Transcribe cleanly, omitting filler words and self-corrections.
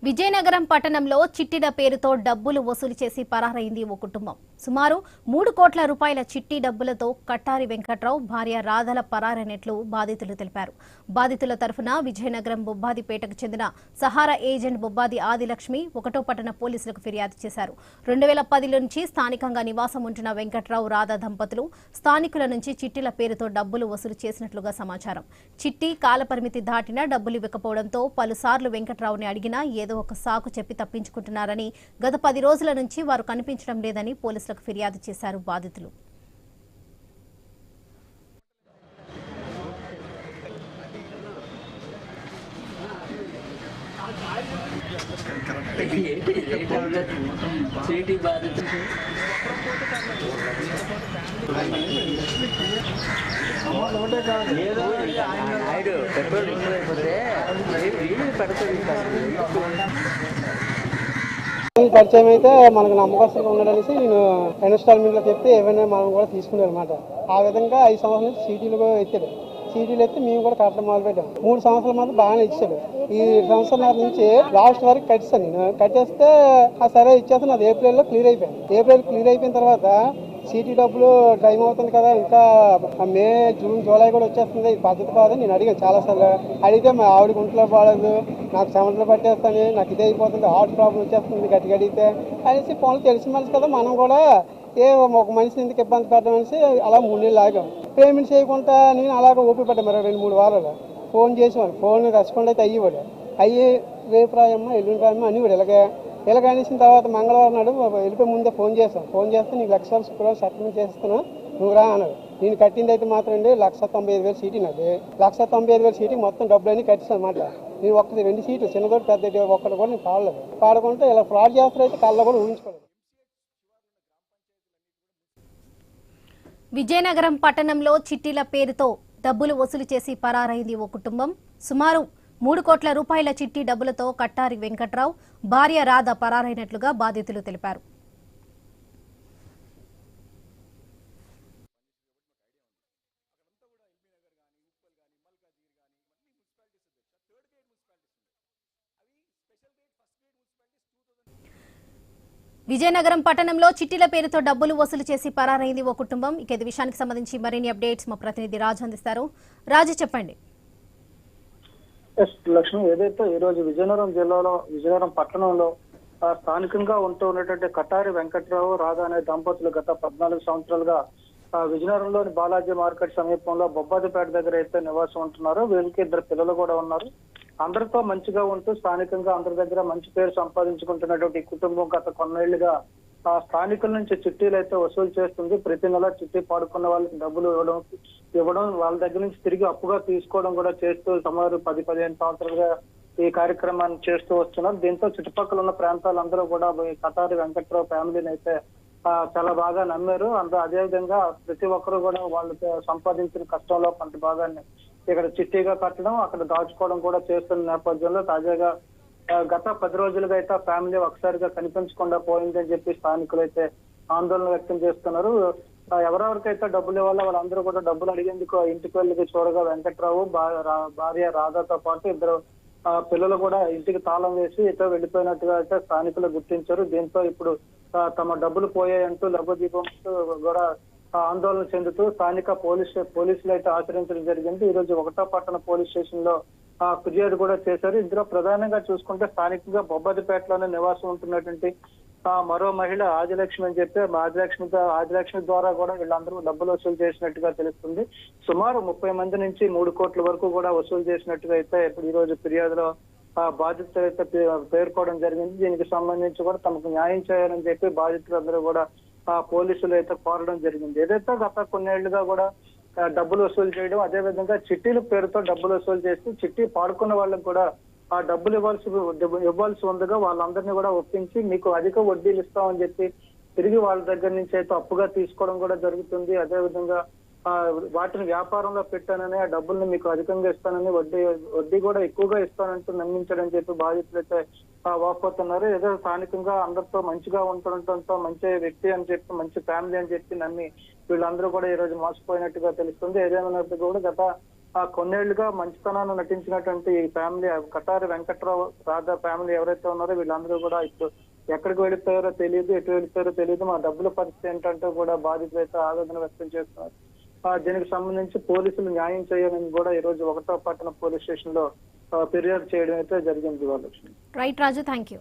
విజయనగరం పట్టణంలో చిట్టీల పేరుతో డబ్బులు వసూలు చేసి పరారైంది ఓ కుటుంబం. సుమారు 3 కోట్ల రూపాయల చిట్టి డబ్బులతో కట్టారి వెంకట్రావు భార్య రాధల పరారైనట్లు బాధితులు తెలిపారు. బాధితుల తరఫున విజయనగరం బొబ్బాదిపేటకు చెందిన సహారా ఏజెంట్ బొబ్బాది ఆదిలక్ష్మి 1వ పట్టణ పోలీసులకు ఫిర్యాదు చేశారు. 2010 నుంచి స్థానికంగా నివాసం ఉంటున్న వెంకట్రావు రాధ దంపతులు స్థానికుల నుంచి చిట్టీల పేరుతో డబ్బులు వసూలు చేసినట్లుగా సమాచారం. చిట్టి కాలపరిమితి దాటినా డబ్బులు ఇవ్వకపోవడంతో పలుసార్లు వెంకట్రావుని అడిగినా ఏదో ఒక సాకు చెప్పి తప్పించుకుంటున్నారని, గత 10 రోజుల నుంచి వారు కనిపించడం లేదని పోలీసులకు ఫిర్యాదు చేశారు బాధితులు. పరిచయం అయితే మనకు నమ్మకస్తులు ఉండడానికి నేను ఇన్స్టాల్మెంట్ లో చెప్తే ఏమైనా మనం కూడా తీసుకున్నాం అనమాట. ఆ విధంగా 5 సంవత్సరాల నుంచి సీటీలు ఎత్తాడు. సీటీలు ఎత్తే మేము కూడా కట్టడం మొదలు పెట్టాం. 3 సంవత్సరాల మంది బాగానే ఇచ్చాడు. ఈ సంవత్సరాల నుంచి లాస్ట్ వరకు కట్టాను. నేను కట్టేస్తే సరే ఇచ్చేస్తాను. అది ఏప్రిల్లో క్లియర్ అయిపోయింది. ఏప్రిల్ క్లియర్ అయిపోయిన తర్వాత సీటీ డబ్బులు టైం అవుతుంది కదా, ఇంకా మే జూన్ జూలై కూడా వచ్చేస్తుంది, ఇది పద్ధతి కాదని నేను అడిగాను చాలాసార్లు. అడిగితే మా ఆవిడకి ఒంట్లో బాగాలేదు, నాకు చెమటలు పట్టేస్తాను, నాకు ఇదే అయిపోతుంది, హార్ట్ ప్రాబ్లం వచ్చేస్తుంది గట్టి గడిగితే అనేసి పనులు తెలిసిన మనిషి కదా, మనం కూడా ఒక మనిషిని ఎందుకు ఇబ్బంది పెట్టడం అనేసి అలా 3 నెలలు ఆగాం. పేమెంట్ చేయకుండా నేను అలాగ ఓపి పడ్డాను. మరి 2-3 వారాలు ఫోన్ చేసేవాడు. ఫోన్ రెస్పాండ్ అయితే అయ్యేవాడు. రేపు రాయమ్మ ఎల్లుండి రాయమ్మ అనేవాడు. ఇలాగ అనేసిన తర్వాత మంగళవారం నాడు వెళ్ళిపోయి ముందే ఫోన్ చేస్తాను. ఫోన్ చేస్తే నీకు 1,00,000 శుక్రవారం సెటిల్మెంట్ చేస్తాను, నువ్వు రా అన్నాడు. నేను కట్టింది అయితే మాత్రం అండి 1,95,000 సీటీ. నాది 1,95,000 సీటీ మొత్తం డబ్బులన్నీ కట్టిస్తాను అనమాట. నేను 2 సీట్లు చిన్నదోటి పెద్ద ఒక్కటి కూడా నేను పాడకుంటే ఇలా ఫ్రాడ్ చేస్తారైతే కళ్ళ కూడా ఊహించుకోలేదు. విజయనగరం పట్టణంలో చిట్టీల పేరుతో డబ్బులు వసూలు చేసి పరారైంది ఓ కుటుంబం. సుమారు 3 కోట్ల రూపాయల చిట్టి డబ్బులతో కట్టారి వెంకట్రావు భార్య రాధ పరారైనట్లుగా బాధితులు తెలిపారు. విజయనగరం పట్టణంలో చిట్టీల పేరుతో డబ్బులు వసూలు చేసి పరారైంది ఓ కుటుంబం. ఇక ఈ విషయానికి సంబంధించి మరిన్ని అప్డేట్స్ మా ప్రతినిధి రాజు అందిస్తారు. రాజు, చెప్పండి. లక్ష్మి, ఏదైతే ఈ రోజు విజయనగరం జిల్లాలో విజయనగరం పట్టణంలో స్థానికంగా ఉన్నటువంటి కటారి వెంకట్రావు రాధ అనే దంపతులు గత 14 సంవత్సరాలుగా విజయనగరంలోని బాలాజీ మార్కెట్ సమీపంలో బొబ్బాదిపేట దగ్గర అయితే నివాసం ఉంటున్నారు. వీళ్ళకి 2 పిల్లలు కూడా ఉన్నారు. అందరితో మంచిగా ఉంటూ స్థానికంగా అందరి దగ్గర మంచి పేరు సంపాదించుకుంటున్నటువంటి కుటుంబం గత కొన్నేళ్లుగా స్థానికుల నుంచి చిట్టీలు అయితే వసూలు చేస్తుంది. ప్రతి నెల చిట్టి పాడుకున్న వాళ్ళకి డబ్బులు ఇవ్వడం వాళ్ళ దగ్గర నుంచి తిరిగి అప్పుగా తీసుకోవడం కూడా చేస్తూ సుమారు 10-15 సంవత్సరాలుగా ఈ కార్యక్రమాన్ని చేస్తూ వస్తున్నారు. దీంతో చుట్టుపక్కల ఉన్న ప్రాంతాలందరూ కూడా కటారి వెంకట్రావు ఫ్యామిలీని అయితే చాలా బాగా నమ్మారు. అదేవిధంగా ప్రతి ఒక్కరు కూడా వాళ్ళు సంపాదించిన కష్టంలో కొంత భాగాన్ని ఇక్కడ చిట్టీగా కట్టడం, అక్కడ దాచుకోవడం కూడా చేస్తున్న నేపథ్యంలో తాజాగా గత 10 రోజులుగా అయితే ఫ్యామిలీ ఒకసారిగా కనిపించకుండా పోయిందని చెప్పి స్థానికులు అయితే ఆందోళన వ్యక్తం చేస్తున్నారు. ఎవరెవరికైతే డబ్బులు ఇవ్వాలో వాళ్ళందరూ కూడా డబ్బులు అడిగేందుకు ఇంటికి వెళ్ళి చూడగా వెంకట్రావు భార్య రాధాతో పాటు 2 పిల్లలు కూడా ఇంటికి తాళం వేసి ఇతో వెళ్లిపోయినట్టుగా అయితే స్థానికులు గుర్తించారు. దీంతో ఇప్పుడు తమ డబ్బులు పోయాయంటూ లఘుదీపం కూడా ఆందోళన చెందుతూ స్థానిక పోలీసులు అయితే ఆచరించడం జరిగింది. ఈ రోజు 1వ పట్టణ పోలీస్ స్టేషన్ లో ఫిర్యాదు కూడా చేశారు. ఇందులో ప్రధానంగా చూసుకుంటే స్థానికంగా బొబ్బాదిపేటలోనే నివాసం ఉంటున్నటువంటి మరో మహిళ ఆదిలక్ష్మి అని చెప్పి ఆదిలక్ష్మి ద్వారా కూడా వీళ్ళందరూ డబ్బులు వసూలు చేసినట్టుగా తెలుస్తుంది. సుమారు 30 మంది నుంచి 3 కోట్ల వరకు కూడా వసూలు చేసినట్టుగా అయితే ఇప్పుడు ఈ రోజు ఫిర్యాదులో బాధితులు అయితే పేర్కోవడం జరిగింది. దీనికి సంబంధించి కూడా తమకు న్యాయం చేయాలని చెప్పి బాధితులందరూ కూడా పోలీసులు అయితే కోరడం జరిగింది. ఏదైతే గత కొన్నేళ్లుగా కూడా డబ్బులు వసూలు చేయడం, అదేవిధంగా చిట్టీల పేరుతో డబ్బులు వసూలు చేస్తూ చిట్టి పాడుకున్న వాళ్ళకి కూడా ఆ డబ్బులు ఇవ్వాల్సి ఉండగా వాళ్ళందరినీ కూడా ఒప్పించి మీకు అధిక వడ్డీలు ఇస్తామని చెప్పి తిరిగి వాళ్ళ దగ్గర నుంచి అయితే అప్పుగా తీసుకోవడం కూడా జరుగుతుంది. అదేవిధంగా వాటిని వ్యాపారంలో పెట్టానని ఆ డబ్బుల్ని మీకు అధికంగా ఇస్తానని వడ్డీ కూడా ఎక్కువగా ఇస్తానంటూ నమ్మించడం చెప్పి బాధితులు అయితే వాపోతున్నారు. ఏదో స్థానికంగా అందరితో మంచిగా ఉండటంతో మంచి వ్యక్తి అని చెప్పి మంచి ఫ్యామిలీ అని చెప్పి నమ్మి వీళ్ళందరూ కూడా ఈ రోజు మోసపోయినట్టుగా తెలుస్తుంది. ఏదేమైనప్పుడు కూడా గత కొన్నేళ్లుగా మంచితనాన్ని నటించినటువంటి ఈ ఫ్యామిలీ కటారి వెంకట్రావు రాధా ఫ్యామిలీ ఎవరైతే ఉన్నారో వీళ్ళందరూ కూడా ఇప్పుడు ఎక్కడికి వెళ్ళిపోయారో తెలియదు, ఎటు వెళ్ళిపోయారో తెలియదు, మా డబ్బుల పరిస్థితి ఏంటంటూ కూడా బాధితులు అయితే ఆవేదన వ్యక్తం చేస్తున్నారు. దీనికి సంబంధించి పోలీసులు న్యాయం చేయాలని కూడా ఈ రోజు 1వ పట్టణ పోలీస్ స్టేషన్ లో ఫిర్యాదు చేయడం అయితే జరిగింది. వాళ్ళు రైట్ రాజు, థ్యాంక్ యూ.